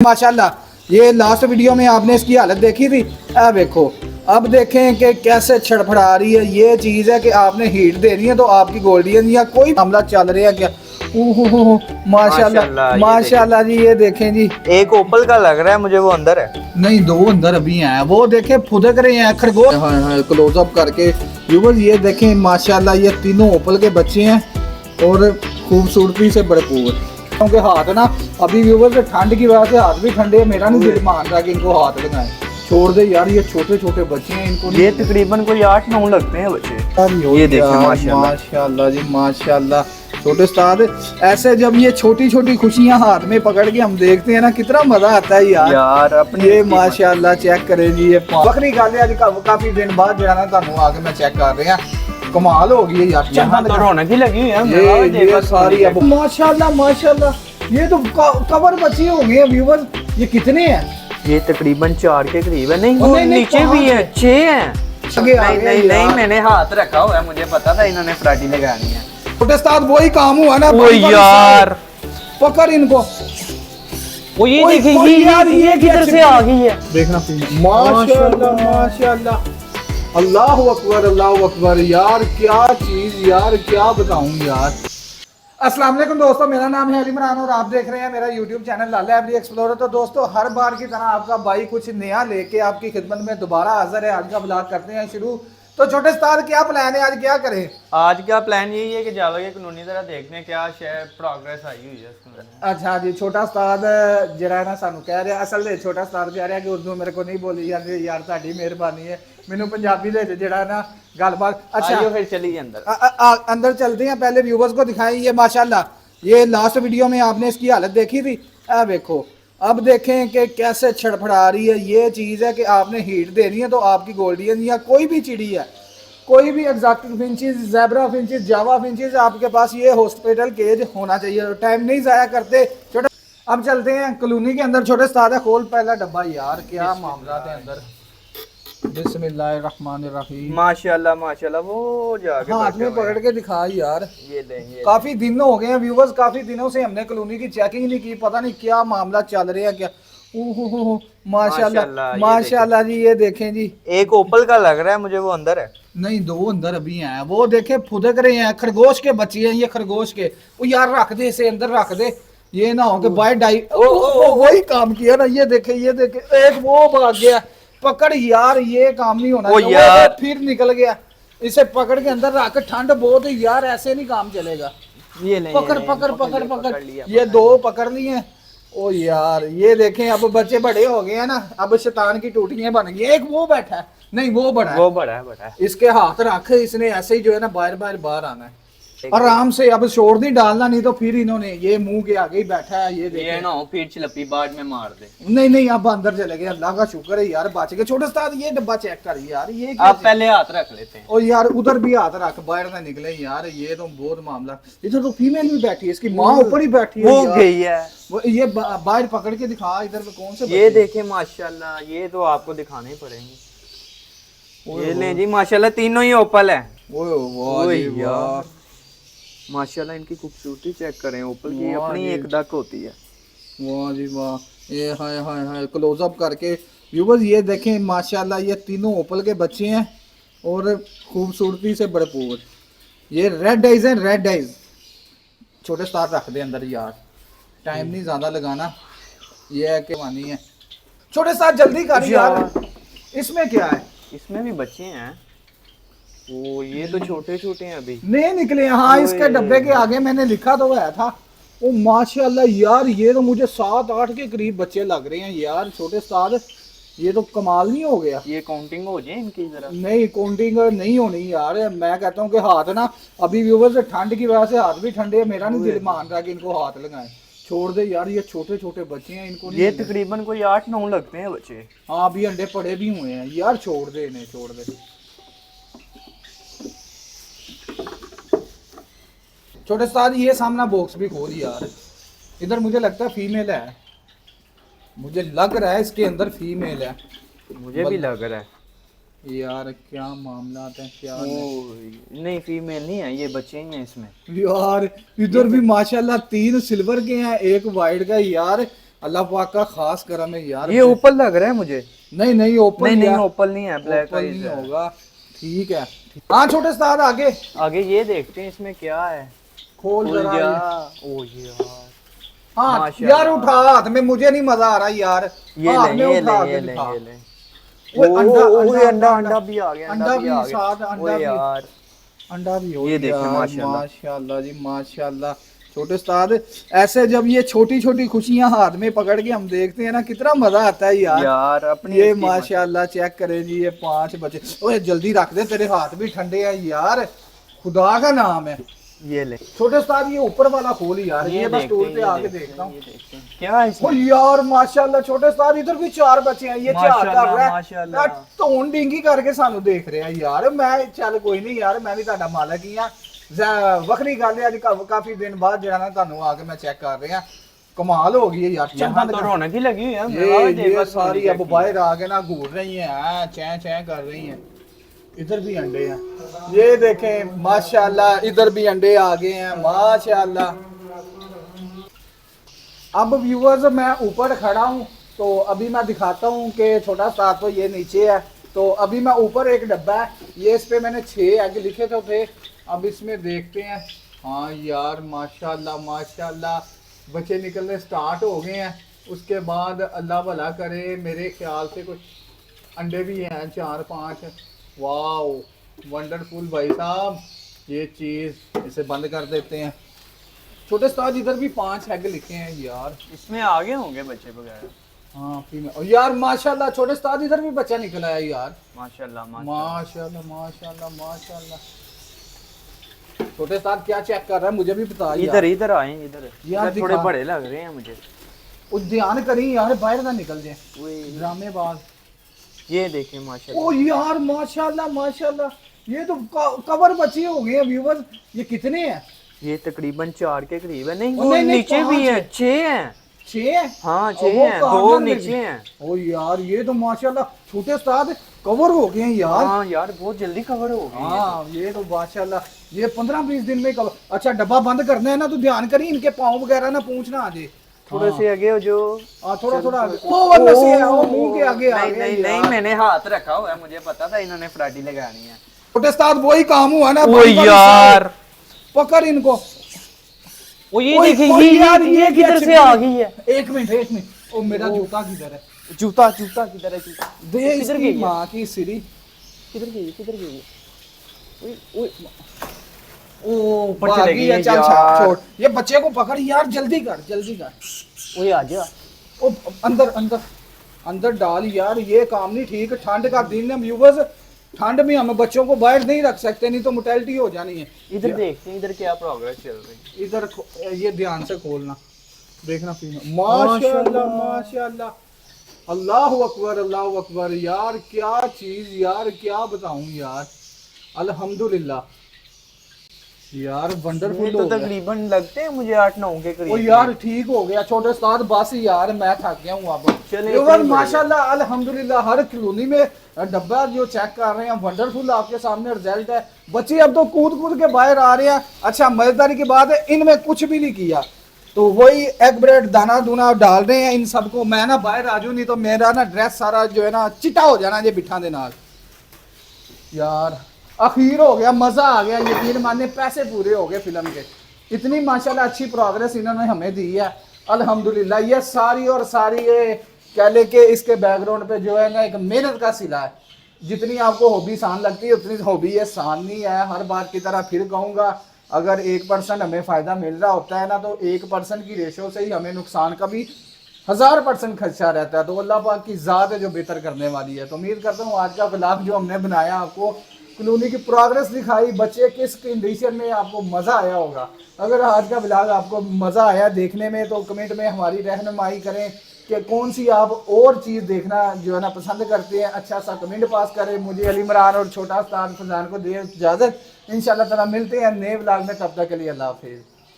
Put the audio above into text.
माशाल्लाह ये last video में आपने इसकी हालत देखी थी। अब देखो, अब देखें कि कैसे छड़फड़ा रही है। ये चीज़ है कि आपने हीट देनी है तो आपकी गोल्डियन या कोई मामला चल रहा है क्या। माशाल्लाह माशाल्लाह जी, ये देखें जी, एक ओपल का लग रहा है मुझे, वो अंदर है। नहीं दो अंदर अभी हैं, वो देखें फुदक रहे हैं खरगोश। हाँ हाँ, क्लोजअप करके व्यूअर्स ये देखें माशाल्लाह ये तीनों ओपल के बच्चे हैं और खूबसूरती से भरपूर। क्योंकि हाथ ना अभी व्यूअर्स ठंड की वजह से हाथ भी ठंडे है, मेरा नहीं दिल मान रहा कि इनको हाथ लगाएं। छोड़ दे यार, ये छोटे छोटे बच्चे हैं, इनको ये तकरीबन कोई 8-9 लगते हैं बच्चे। ये देखिए माशाल्लाह जी माशाल्लाह। छोटे उस्ताद ऐसे जब ये छोटी छोटी खुशियां हाथ में पकड़ के हम देखते हैं ना, कितना मजा आता है यार अपने। ये माशाल्लाह चेक करें जी, ये बकरी गाले आज काफी दिन बाद जो है ना तुहानू आके मैं चेक कर रहे हैं, कमाल हो गई है यार। यहाँ तो रौनक ही लगी हुई है ये सारी अब माशाल्लाह माशाल्लाह। ये तो कवर बच्चे हो गए व्यूअर्स। ये कितने हैं? ये तकरीबन 4 के करीब है। नहीं नीचे भी है, 6 हैं। नहीं मैंने हाथ रखा हुआ है, मुझे पता था इन्होंने फ्राटी लगानी है। छोटे उस्ताद वही काम हुआ ना। ओ यार पकड़ इनको। वो ये देखिए ये किधर से आ गई है, देखना माशाल्लाह माशाल्लाह। अल्लाह अकबर यार, क्या चीज यार, क्या बताऊं यार। अस्सलाम वालेकुम दोस्तों, मेरा नाम है अली इमरान और आप देख रहे हैं मेरा यूट्यूब चैनल लाला एवरी एक्सप्लोरर। तो दोस्तों हर बार की तरह आपका भाई कुछ नया लेके आपकी खिदमत में दोबारा हाजिर है। आज का ब्लॉग करते हैं शुरू। तो छोटे उस्ताद क्या प्लान है, आज क्या करें? आज का प्लान यही है कि जावा के कानूनी तरह देखते हैं क्या शायद प्रोग्रेस आई हुई है इसमें। अच्छा जी, छोटा उस्ताद जरा ना सानू कह रहा असल में छोटा उस्ताद कह रहा कि उर्दू मेरे को नहीं बोली जाती यार, ਤੁਹਾਡੀ ਮਿਹਰਬਾਨੀ है मैनू पंजाबी दे ਜਿਹੜਾ ना गलबात। अच्छा फिर चलिए अंदर चलते हैं। पहले व्यूवर्स को दिखाएं। ये माशाल्लाह ये लास्ट वीडियो में आपने इसकी हालत देखी थी। अब देखो, अब देखें कि कैसे छड़फड़ा रही है। ये चीज़ है कि आपने हीट देनी है तो आपकी गोल्डियन या कोई भी चिड़ी है, कोई भी एग्जॉटिक फिंचेस, ज़ेब्रा फिंचेस, जावा फिंचेस, आपके पास ये हॉस्पिटल केज होना चाहिए। टाइम नहीं ज़ाया करते छोटे। अब चलते हैं कॉलोनी के अंदर। छोटे उस्ताद खोल पहला डब्बा यार, क्या मामला है अंदर। बिस्मिल्लाहिर्रहमानिर्रहीम। माशाल्लाह माशाल्लाह। वो जाके हाथ में पकड़ के दिखा यार। ये काफी दिन हो गए हैं व्यूवर्स, काफी दिनों से हमने कॉलोनी की चेकिंग नहीं की, पता नहीं क्या मामला चल रहा है क्या। माशाल्लाह माशाल्लाह जी, ये देखें जी, एक ओपल का लग रहा है मुझे, वो अंदर है। नहीं दो अंदर अभी हैं, वो देखे फुदक रहे हैं। खरगोश के बच्चे हैं ये, खरगोश के। वो यार रख दे इसे अंदर, रख दे, ये ना हो कि बाय डाई। वही काम किया ना। ये देखे एक वो भाग गया। पकड़ यार, ये काम नहीं होना चाहिए। यार फिर निकल गया। इसे पकड़ के अंदर रख, ठंड बहुत है यार, ऐसे नहीं काम चलेगा। ये नहीं, पकड़ पकड़ पकड़ पकड़, ये दो पकड़ लिए। ओ यार ये देखें, अब बच्चे बड़े हो गए हैं ना, अब शैतान की टूटियां बन गई। एक वो बैठा है, नहीं वो बड़ा है। इसके हाथ रख, इसने ऐसे ही जो है ना बाहर आना है आराम से। अब शोर नहीं डालना, नहीं तो फिर इन्होंने ये मुंह के आगे ही बैठा है। ये ना हो फिर चिलपी बाद में मार दे। नहीं अब अंदर चले गए, अल्लाह का शुक्र है यार बच गए। छोटे उस्ताद ये डब्बा चेक कर यार, ये आप पहले हाथ रख लेते हैं। और यार उधर भी हाथ रख, बाहर ना निकले यार। ये तो बहुत मामला। इधर तो फीमेल भी बैठी है, इसकी माँ ऊपर ही बैठी है। वो गई है। ये बाहर पकड़ के दिखा इधर पे कौन से। ये देखे माशाल्लाह, ये तो आपको दिखाने ही पड़ेंगे। ये ले जी माशाल्लाह, तीनों ही ओपल है। यार माशाल्लाह इनकी खूबसूरती चेक करें। ओपल की अपनी एक दक होती है। वाह जी वाह, ये हाय हाय हाय, क्लोजअप करके व्यूअर्स ये देखें माशाल्लाह ये तीनों ओपल के बच्चे हैं और खूबसूरती से भरपूर। ये रेड आइज हैं, रेड आइज। छोटे स्टार रख दे अंदर यार, टाइम नहीं ज़्यादा लगाना। ये है कि मानी है। छोटे स्टार जल्दी कर यार। इसमें क्या है? इसमें भी बच्चे हैं। वो ये तो छोटे छोटे हैं, अभी नहीं निकले। हाँ इसके डब्बे के आगे मैंने लिखा तो हुआ था। ओ माशाल्लाह यार, ये तो मुझे 7-8 के करीब बच्चे लग रहे हैं यार। छोटे उस्ताद ये तो कमाल नहीं हो गया। ये काउंटिंग हो जाए इनकी जरा। नहीं काउंटिंग नहीं होनी यार। मैं कहता हूँ कि हाथ ना अभी व्यूवर्स ठंड की वजह से हाथ भी ठंडे है, मेरा नहीं दिल मान रहा कि इनको हाथ लगाएं। छोड़ दे यार, ये छोटे छोटे बच्चे हैं, इनको ये तकरीबन कोई 8-9 लगते हैं बच्चे। हाँ अभी अंडे पड़े भी हुए हैं यार। छोड़ दे इन्हें, छोड़ दे। छोटे उस्ताद ये सामना बॉक्स भी खोल यार। इधर मुझे लगता है फीमेल है, मुझे लग रहा है इसके अंदर फीमेल है। मुझे भी लग रहा है यार। क्या मामला है क्या। नहीं फीमेल नहीं है, ये बच्चे ही हैं इसमें यार। इधर भी माशाल्लाह 3 सिल्वर के हैं, एक वाइट का यार। अल्लाह पाक का खास करम है यार। ये ऊपर लग रहा है मुझे। नहीं नहीं ओपन नहीं नहीं ओपल नहीं है, ब्लैक ओपन आइज नहीं है। होगा। ठीक है हाँ छोटे उस्ताद आगे आगे ये देखते हैं इसमें क्या है। खोल खुल जरा गया। ये। ओ यार हाँ माशाल्लाह। यार उठा हाथ में, मुझे नहीं मजा आ रहा यार। ये हाथ ले में ये ले उठा ये के ले दिखा। ये ले। ओए अंडा ओए अंडा अंडा भी आ गया, अंडा भी आ गया। साथ अंडा ओए भी यार अंडा भी हो ये देखें, यार, माशाल्लाह। माशाल्लाह जी माशाल्लाह। छोटे उस्ताद ऐसे जब ये छोटी छोटी खुशियां हाथ में पकड़ के हम देखते हैं ना कितना मजा आता है यार। यार अपनी ये इसकी माशाल्लाह चेक करें जी, ये 5 बचे। ओए जल्दी रख दे, तेरे हाथ भी ठंडे हैं यार, खुदा का नाम है। ये ले। छोटे उस्ताद ये ऊपर वाला खोल यार, ये बस देखते टूल हैं, पे ये आके देखते देखता हैं, हूँ। ये देखते हैं। क्या है ओ इसमें? यार माशाल्लाह छोटे उस्ताद इधर भी 4 बचे हैं, ये चार कर माशाल्लाह, रहा है माशाल्लाह। यार, धोन डिंगी करके सानू देख रहे हैं यार। मैं चल कोई नहीं यार, मैं भी ਤੁਹਾਡਾ मालक ही हां। वखरी गल है अज काफी दिन बाद जरा ना ਤੁਹਾਨੂੰ आके मैं चेक कर रहे हैं, कमाल हो गई है यार। यहाँ तो रौनक ही लगी हुई है। ये सारी अब बाहर आके ना घूर रही हैं, चैं चैं कर रही हैं। इधर भी अंडे हैं, ये देखें माशाल्लाह, इधर भी अंडे आ गए हैं माशाल्लाह। अब व्यूअर्स मैं ऊपर खड़ा हूँ तो अभी मैं दिखाता हूँ कि छोटा सा तो ये नीचे है। तो अभी मैं ऊपर एक डब्बा है, ये इस पे मैंने 6 एग लिखे थे। अब इसमें देखते हैं। हाँ यार माशाल्लाह माशाल्लाह, बच्चे निकलने स्टार्ट हो गए हैं। उसके बाद अल्लाह भला करे, मेरे ख्याल से कुछ अंडे भी हैं 4-5। वाओ वंडरफुल भाई साहब, ये चीज़ इसे बंद कर देते हैं। छोटे उस्ताद इधर भी 5 एग लिखे हैं यार, इसमें आगे होंगे बच्चे वगैरह। हाँ फीमेल। और यार माशाल्लाह छोटे उस्ताद इधर भी बच्चा निकला है यार, माशाल्लाह माशाल्लाह माशाल्लाह माशाल्लाह। छोटे उस्ताद क्या चेक कर रहा है मुझे भी बता यार। इधर इधर आए इधर यार इधर थोड़े दिखा। बड़े लग रहे हैं मुझे। उस ध्यान करी यार, बाहर ना निकल जाए ओए, ड्रामेबाज। ये देखें माशाल्लाह। ओ यार माशाल्लाह माशाल्लाह, ये तो कवर बच्चे हो गए हैं व्यूअर्स। ये कितने हैं? ये तकरीबन 4 के करीब है। नहीं ओ, वो नहीं, नहीं, नीचे भी 5 है, 6 हैं। 6 हैं? हाँ और 6 वो हैं, 2 कॉर्नर में नीचे भी। हैं। ओ यार ये तो माशाल्लाह छोटे उस्ताद कवर हो गए हैं यार। हाँ यार बहुत जल्दी कवर हो गई है। हाँ ये तो माशाल्लाह, ये 15-20 दिन में कवर। अच्छा डब्बा बंद करना है ना तो ध्यान करिए इनके पाँव वगैरह ना पूछ ना आ जाए। थोड़े से आगे हो जो। थोड़ा थोड़ा आगे। ओ नसी है, ओ मुंह के आगे आ नहीं गया नहीं नहीं, यार। मैंने हाथ रखा हुआ है, मुझे पता था इन्होंने फ्राटी लगानी है। छोटे उस्ताद वही काम हुआ ना। ओ बंद कर यार। पकड़ इनको। वो ये ओए, देखिए, ओए यार, ये क्या किधर से छिपी- आ गई है? एक मिनट ओ मेरा जूता किधर है? जूता जूता किधर है? जूता दे किधर इसकी गई है? माँ की सिरी। किधर गई? किधर गई है? ओए ओए ओ ऊपर चले भागी गई है, है चल यार। छोड़। ये बच्चे को पकड़ यार, जल्दी कर जल्दी कर। ओए आ जा। ओ अंदर अंदर अंदर डाल यार, ये काम नहीं ठीक। ठंड का दिन है व्यूअर्स, ठंड में हम बच्चों को बाहर नहीं रख सकते, नहीं तो मोर्टेलिटी हो जानी है। इधर देखते हैं इधर क्या प्रोग्रेस चल रही है। इधर ये ध्यान से खोलना, देखना फीमेल। माशाल्लाह माशाल्लाह, अल्लाह अकबर अल्लाह अकबर। यार क्या चीज यार, क्या बताऊं यार, अल्हम्दुलिल्लाह यार वंडरफुल ये तो हो गया। तकरीबन लगते हैं मुझे 8-9 के ओ करीब। यार ठीक हो गया छोटे उस्ताद, बस यार मैं थक गया हूँ अब। चले, व्यूअर, इतनी बढ़िया। माशाल्लाह अल्हम्दुलिल्लाह हर कॉलोनी में डब्बा जो चेक कर रहे हैं वंडरफुल, आपके सामने रिजल्ट है। बच्चे अब तो कूद कूद के बाहर आ रहे हैं। अच्छा मजेदारी की बात है, इनमें कुछ भी नहीं किया, तो वही एग ब्रेड दाना दूना डाल रहे हैं इन सबको। मैं ना बाहर आ जाऊँ, नहीं तो मेरा ना ड्रेस सारा जो है ना चिट्टा हो जाना ये बिठा दे नाल। यार अखीर हो गया, मजा आ गया, यकीन माने पैसे पूरे हो गए फिल्म के। इतनी माशाल्लाह अच्छी प्रोग्रेस इन्होंने हमें दी है अल्हम्दुलिल्लाह। ये सारी और सारी ये कह ले के इसके बैकग्राउंड पे जो है ना एक मेहनत का सिला है। जितनी आपको हॉबी आसान लगती है उतनी हॉबी ये आसान नहीं है। हर बार की तरह फिर कहूँगा, अगर 1% हमें फ़ायदा मिल रहा होता है ना, तो 1% की रेशो से ही हमें नुकसान का भी 1000% खर्चा रहता है। तो अल्लाह पाक की ज़ात है जो बेहतर करने वाली है। तो उम्मीद करता हूँ आज का व्लॉग जो हमने बनाया, आपको कॉलोनी की प्रोग्रेस दिखाई, बच्चे किस कंडीशन में, आपको मज़ा आया होगा। अगर आज का व्लॉग आपको मज़ा आया देखने में तो कमेंट में हमारी रहनुमाई करें कि कौन सी आप और चीज़ देखना जो है ना पसंद करते हैं। अच्छा सा कमेंट पास करें। मुझे अली इमरान और छोटा उस्ताद फजान को दे इजाज़त। इंशाल्लाह ताला मिलते हैं नए व्लॉग में, तब तक के लिए अल्लाह हाफिज़।